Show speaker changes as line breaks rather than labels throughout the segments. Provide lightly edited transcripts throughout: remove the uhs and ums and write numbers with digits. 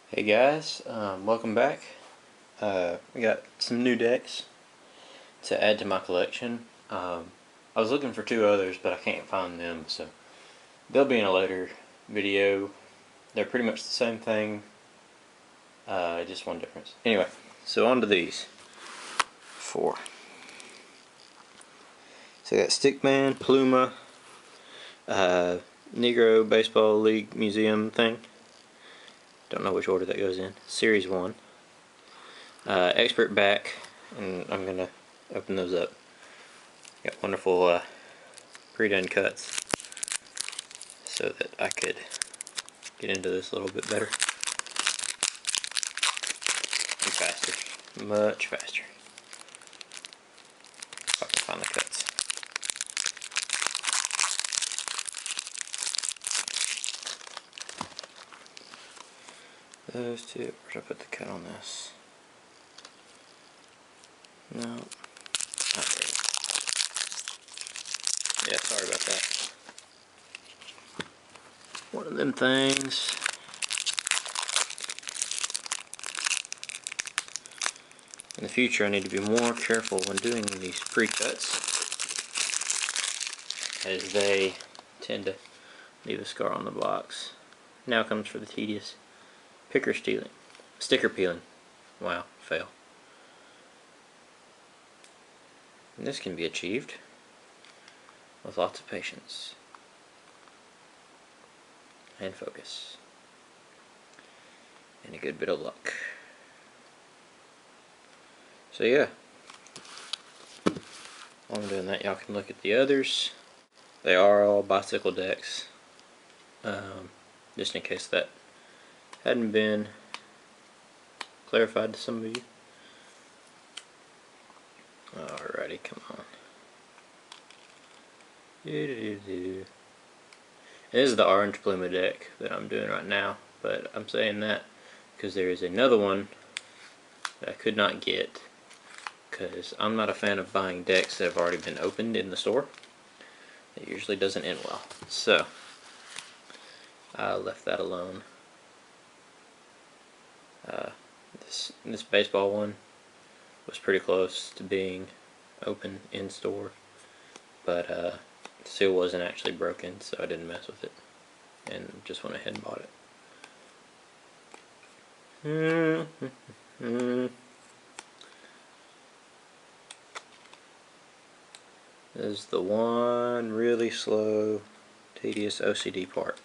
Hey guys, welcome back. We got some new decks to add to my collection. I was looking for two others, but I can't find them, so they'll be in a later video. They're pretty much the same thing, just one difference. Anyway, so on to these four. So I got Stickman, Pluma, Negro Baseball League Museum thing. Don't know which order that goes in. Series 1. Expert back, and I'm going to open those up. Got wonderful pre-done cuts so that I could get into this a little bit better. And faster. Much faster. If I can find the cuts. Those two. Where should I put the cut on this? No. Not there. Yeah, sorry about that. One of them things. In the future, I need to be more careful when doing these pre-cuts, as they tend to leave a scar on the box. Now comes for the tedious sticker peeling. Wow, fail. And this can be achieved with lots of patience and focus and a good bit of luck. So yeah, while I'm doing that, y'all can look at the others. They are all bicycle decks, just in case that hadn't been clarified to some of you. Alrighty, come on. This is the orange Pluma deck that I'm doing right now, but I'm saying that because there is another one that I could not get, because I'm not a fan of buying decks that have already been opened in the store. It usually doesn't end well, so I left that alone. This baseball one was pretty close to being open in store, but the seal wasn't actually broken, so I didn't mess with it and just went ahead and bought it. This is the one really slow, tedious OCD part.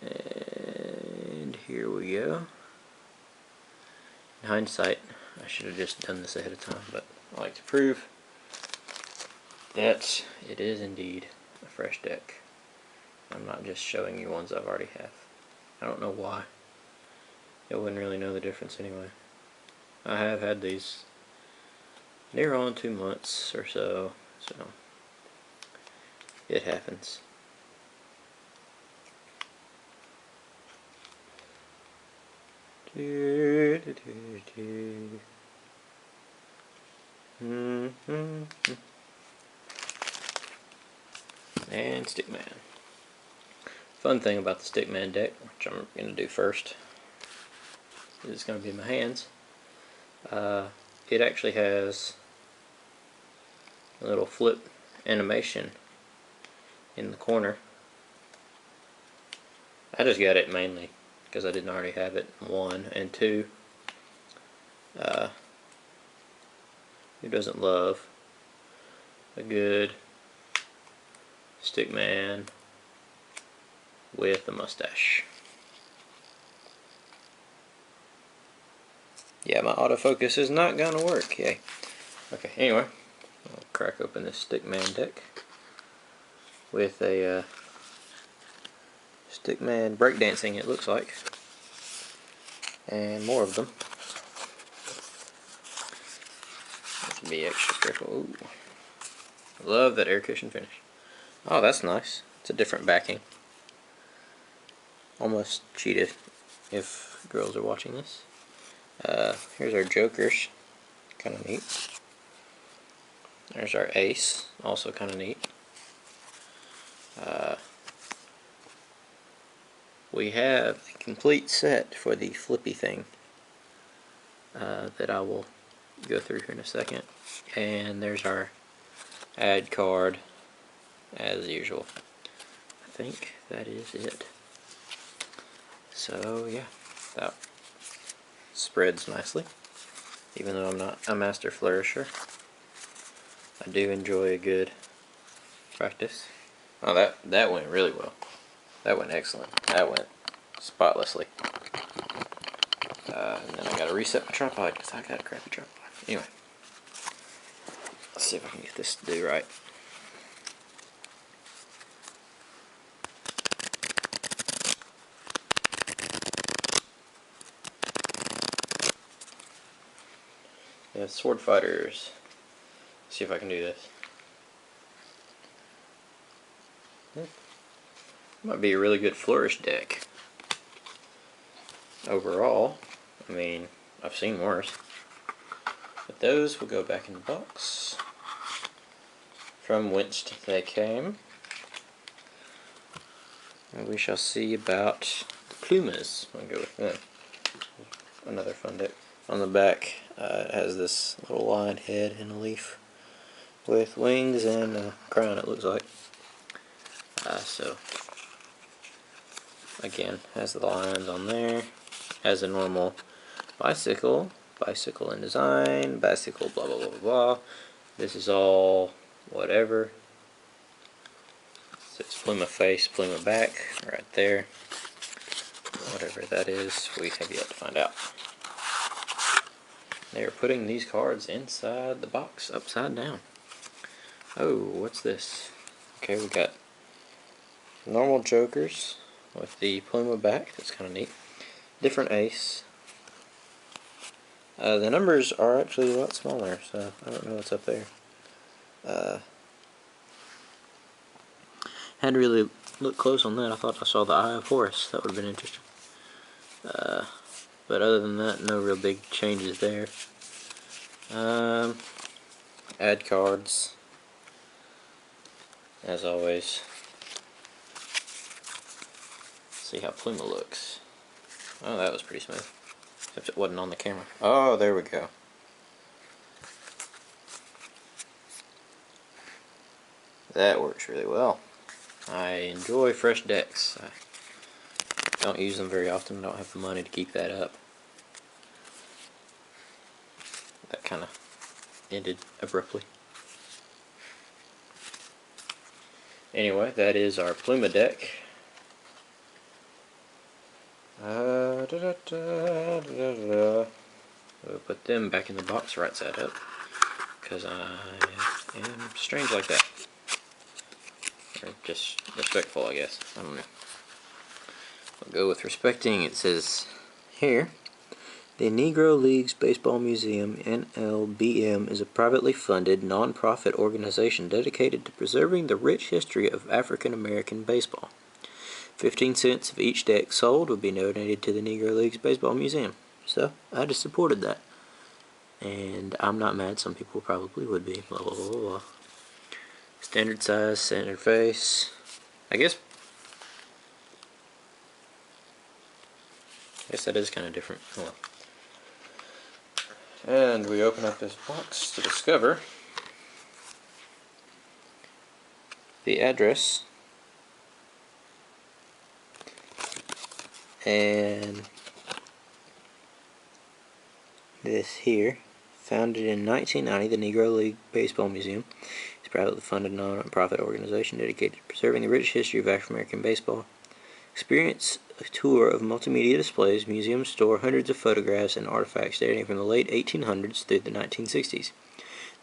And here we go. In hindsight, I should have just done this ahead of time, but I like to prove that it is indeed a fresh deck. I'm not just showing you ones I've already have. I don't know why. You wouldn't really know the difference anyway. I have had these near on 2 months or so, so it happens. And Stickman. Fun thing about the Stickman deck, which I'm going to do first, is it's going to be my hands. It actually has a little flip animation in the corner. I just got it mainly because I didn't already have it, 1, and 2. Who doesn't love a good Stickman with a mustache? Yeah, my autofocus is not going to work. Yay. Okay, anyway, I'll crack open this Stickman deck with a Stickman breakdancing, it looks like, and more of them. Have to be extra careful. Ooh. I love that air cushion finish. Oh, that's nice. It's a different backing. Almost cheated if girls are watching this. Here's our jokers. Kind of neat. There's our ace. Also kind of neat. we have a complete set for the flippy thing that I will go through here in a second. And there's our ad card as usual. I think that is it. So yeah, that spreads nicely. Even though I'm not a master flourisher, I do enjoy a good practice. Oh, that went really well. That went excellent. That went spotlessly. And then I gotta reset my tripod because I got a crappy tripod. Anyway, let's see if I can get this to do right. Yeah, sword fighters. Let's see if I can do this. Might be a really good flourish deck. Overall, I mean, I've seen worse. But those will go back in the box. From whence they came. And we shall see about the plumas. I'll go with them. Another fun deck. On the back, it has this little lined head and a leaf with wings and a crown, it looks like. So, again, has the lines on there. Has a normal bicycle in design, bicycle, blah blah blah blah blah. This is all whatever. So it's Pluma face, Pluma back, right there. Whatever that is, we have yet to find out. They are putting these cards inside the box, upside down. Oh, what's this? Okay, we got normal jokers with the Pluma back. That's kind of neat. Different ace. The numbers are actually a lot smaller, so I don't know what's up there. Had to really look close on that. I thought I saw the Eye of Horus. That would have been interesting. But other than that, no real big changes there. Add cards, as always. See how Pluma looks. Oh, that was pretty smooth. Except it wasn't on the camera. Oh, there we go. That works really well. I enjoy fresh decks. I don't use them very often. Don't have the money to keep that up. That kind of ended abruptly. Anyway, that is our Pluma deck. We'll put them back in the box right side up, because I am strange like that. Or just respectful, I guess. I don't know. We'll go with respecting. It says here, the Negro Leagues Baseball Museum, NLBM, is a privately funded, non-profit organization dedicated to preserving the rich history of African American baseball. 15 cents of each deck sold would be donated to the Negro Leagues Baseball Museum. So, I just supported that. And I'm not mad, some people probably would be. Blah, blah, blah, blah. Standard size, standard face. I guess that is kind of different. Hold on. And we open up this box to discover the address and this here. Founded in 1990, the Negro League Baseball Museum is a privately funded non-profit organization dedicated to preserving the rich history of African American baseball. Experience a tour of multimedia displays. Museums store hundreds of photographs and artifacts dating from the late 1800s through the 1960s.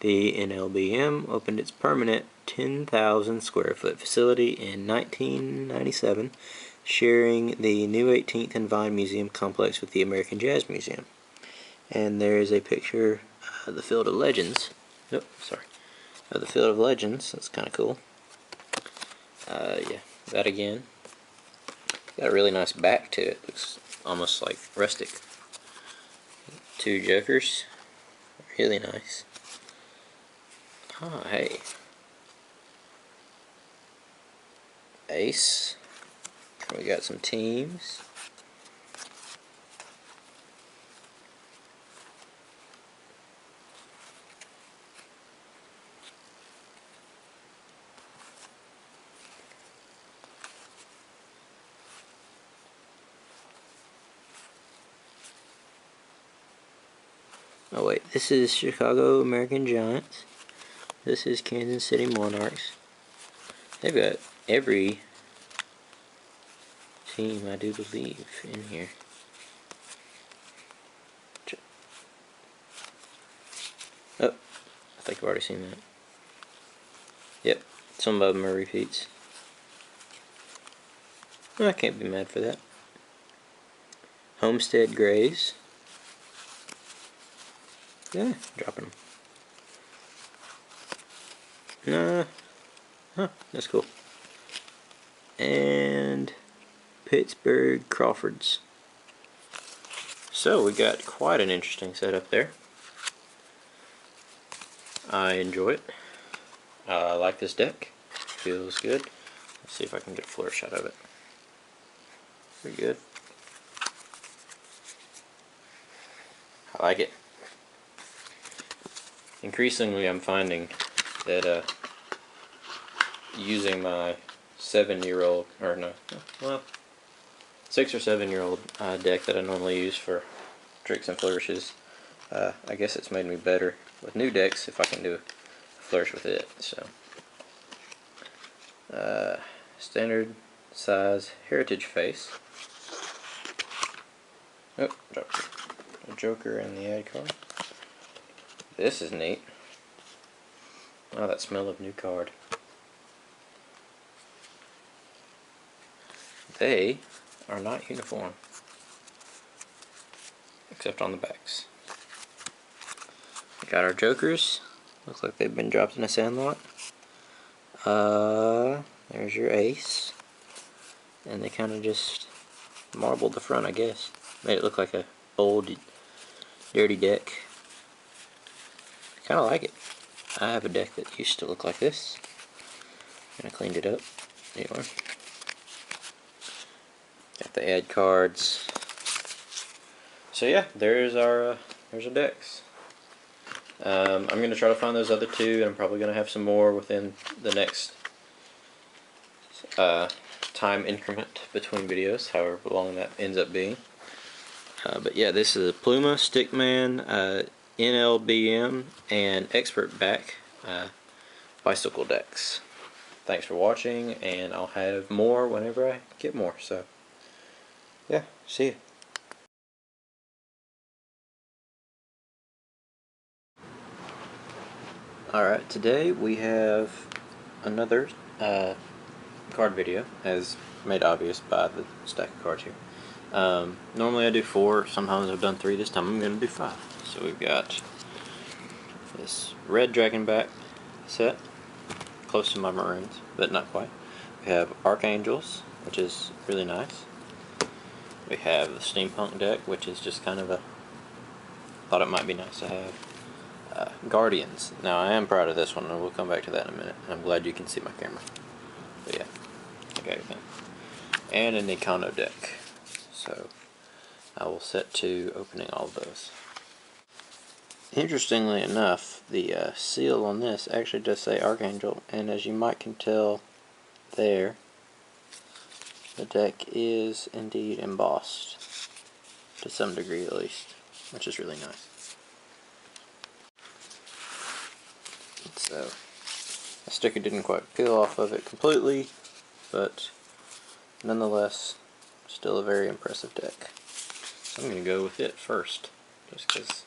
The NLBM opened its permanent 10,000 square foot facility in 1997, sharing the new 18th and Vine Museum complex with the American Jazz Museum. And there is a picture of the Field of Legends. Of the Field of Legends. That's kind of cool. Yeah, that again. Got a really nice back to it. Looks almost like rustic. Two jokers. Really nice. Oh, hey. Ace. We got some teams. Oh wait, this is Chicago American Giants. This is Kansas City Monarchs. They've got every team, I do believe, in here. Oh, I think I've already seen that. Yep, some of them are repeats. I can't be mad for that. Homestead Grays. Yeah, dropping them. Nah. Huh, that's cool. And Pittsburgh Crawfords. So we got quite an interesting setup there. I enjoy it. I like this deck. Feels good. Let's see if I can get a flourish out of it. Pretty good. I like it. Increasingly I'm finding that using my 7-year-old, or no, well, 6 or 7-year-old deck that I normally use for tricks and flourishes, I guess it's made me better with new decks if I can do a flourish with it. So, standard size Heritage Face. Oh, dropped a Joker and the ad card. This is neat. Oh, that smell of new card. They are not uniform, except on the backs. We got our Jokers. Looks like they've been dropped in a sandlot. There's your ace. And they kind of just marbled the front, I guess. Made it look like a old, dirty deck. I kind of like it. I have a deck that used to look like this, and I cleaned it up. Anyway, got the ad cards. So yeah, there's our decks. I'm going to try to find those other two, and I'm probably going to have some more within the next time increment between videos, however long that ends up being. But yeah, this is a Pluma, Stickman, NLBM, and Expert Back bicycle decks. Thanks for watching, and I'll have more whenever I get more. So yeah, see ya. Alright, today we have another card video, as made obvious by the stack of cards here. Normally I do 4, sometimes I've done 3, this time I'm going to do 5. So we've got this red Dragonback set, close to my maroons, but not quite. We have Archangels, which is really nice. We have the Steampunk deck, which is just kind of a, thought it might be nice to have. Guardians. Now I am proud of this one, and we'll come back to that in a minute. I'm glad you can see my camera. But yeah, I got everything. And an Econo deck. So I will set to opening all of those. Interestingly enough, the seal on this actually does say Archangel, and as you might can tell there, the deck is indeed embossed, to some degree at least, which is really nice. So, the sticker didn't quite peel off of it completely, but nonetheless, still a very impressive deck. So I'm going to go with it first, just because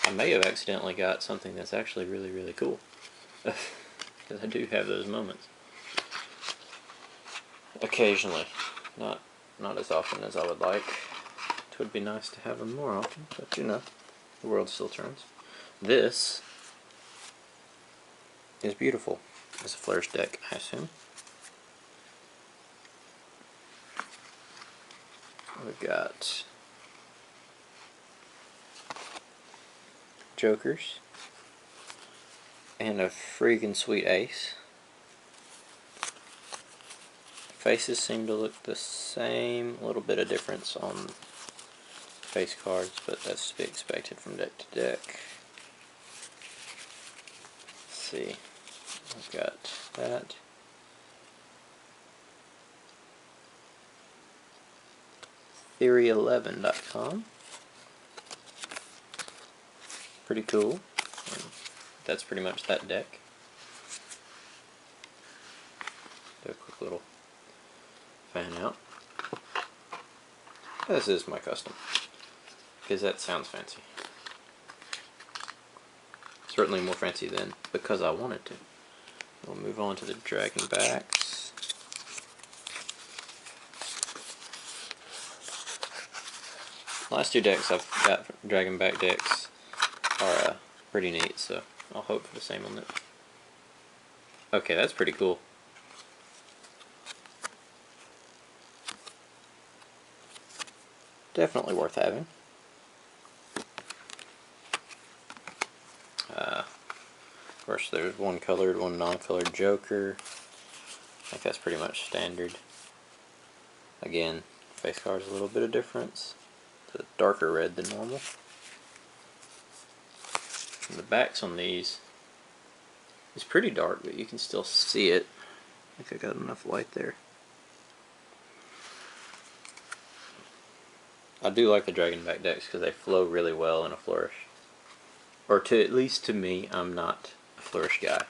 I may have accidentally got something that's actually really, really cool. Because I do have those moments. Occasionally. Not as often as I would like. It would be nice to have them more often, but you know, the world still turns. This is beautiful. It's a flourish deck, I assume. We've got Jokers and a freaking sweet ace. faces seem to look the same. A little bit of difference on face cards, but that's to be expected from deck to deck. Let's see. I've got that. Theory11.com. Pretty cool. And that's pretty much that deck. Do a quick little fan out. This is my custom, because that sounds fancy. Certainly more fancy than because I wanted to. We'll move on to the Dragon backs. Last two decks I've got, Dragon back decks, are pretty neat, so I'll hope for the same on it. Okay, that's pretty cool. Definitely worth having. Of course, there's one colored, one non-colored Joker. I think that's pretty much standard. Again, face card's a little bit of difference. It's a darker red than normal. And the backs on these is pretty dark, but you can still see it. I think I got enough light there. I do like the Dragon back decks because they flow really well in a Flourish. Or at least to me, I'm not a Flourish guy.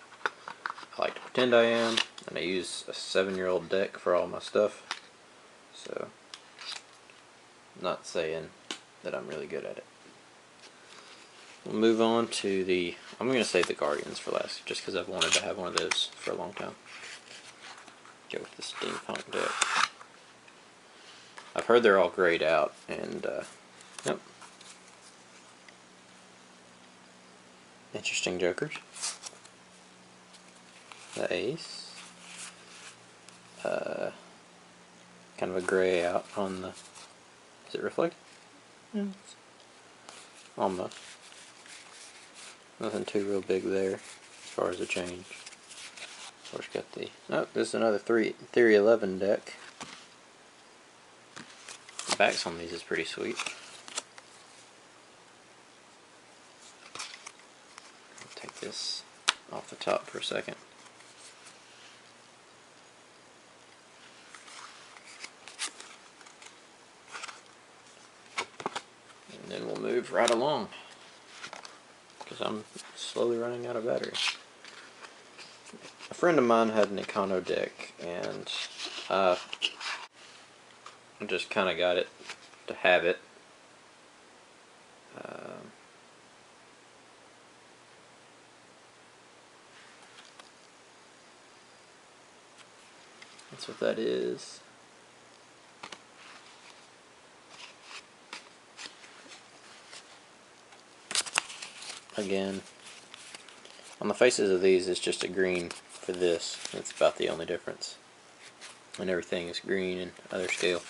I like to pretend I am, and I use a 7-year-old deck for all my stuff. So, I'm not saying that I'm really good at it. We'll move on to the, I'm going to save the Guardians for last, just because I've wanted to have one of those for a long time. Go with the Steampunk deck. I've heard they're all grayed out, and yep. Interesting Jokers. The Ace. Kind of a gray out on the, is it reflected? Yeah. Almost. Nothing too real big there as far as a change. Of course, got the, oh, this is another Theory 11 deck. The backs on these is pretty sweet. I'll take this off the top for a second. And then we'll move right along, because I'm slowly running out of battery. A friend of mine had an Econo deck, and I just kind of got it to have it. That's what that is. Again, on the faces of these, it's just a green for this. That's about the only difference. And everything is green and other scale,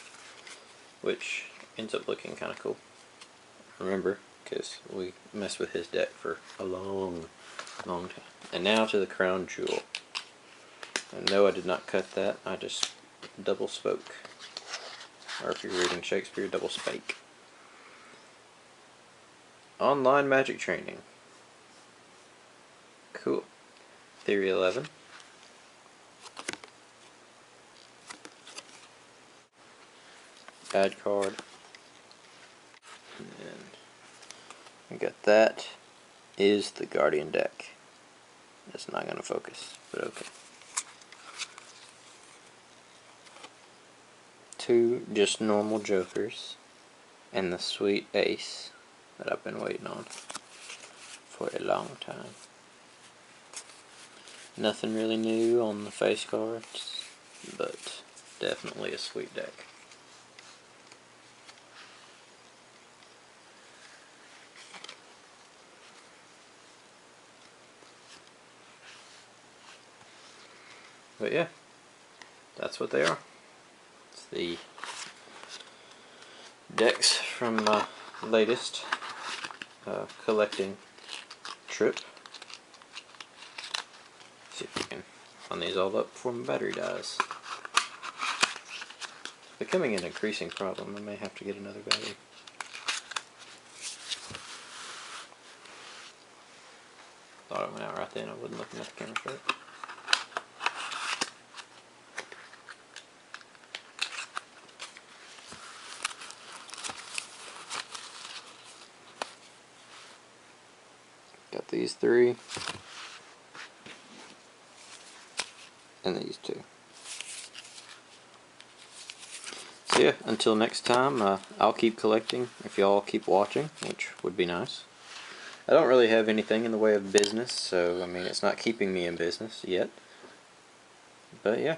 which ends up looking kind of cool. Remember, because we messed with his deck for a long time. And now to the Crown Jewel. And no, I did not cut that. I just double spoke. Or if you're reading Shakespeare, double spake. Online Magic Training. Cool. Theory 11. Add card. And then we got that is the Guardian deck. It's not going to focus, but okay. Two just normal Jokers and the sweet Ace that I've been waiting on for a long time. Nothing really new on the face cards, but definitely a sweet deck. But yeah, that's what they are. It's the decks from my latest collecting trip. See if we can run these all up before my battery dies. becoming an increasing problem. I may have to get another battery. Thought it went out right then. I wasn't looking at the camera straight. Got these 3 and these 2. So yeah, until next time, I'll keep collecting if y'all keep watching, which would be nice. I don't really have anything in the way of business, so I mean it's not keeping me in business yet. But yeah.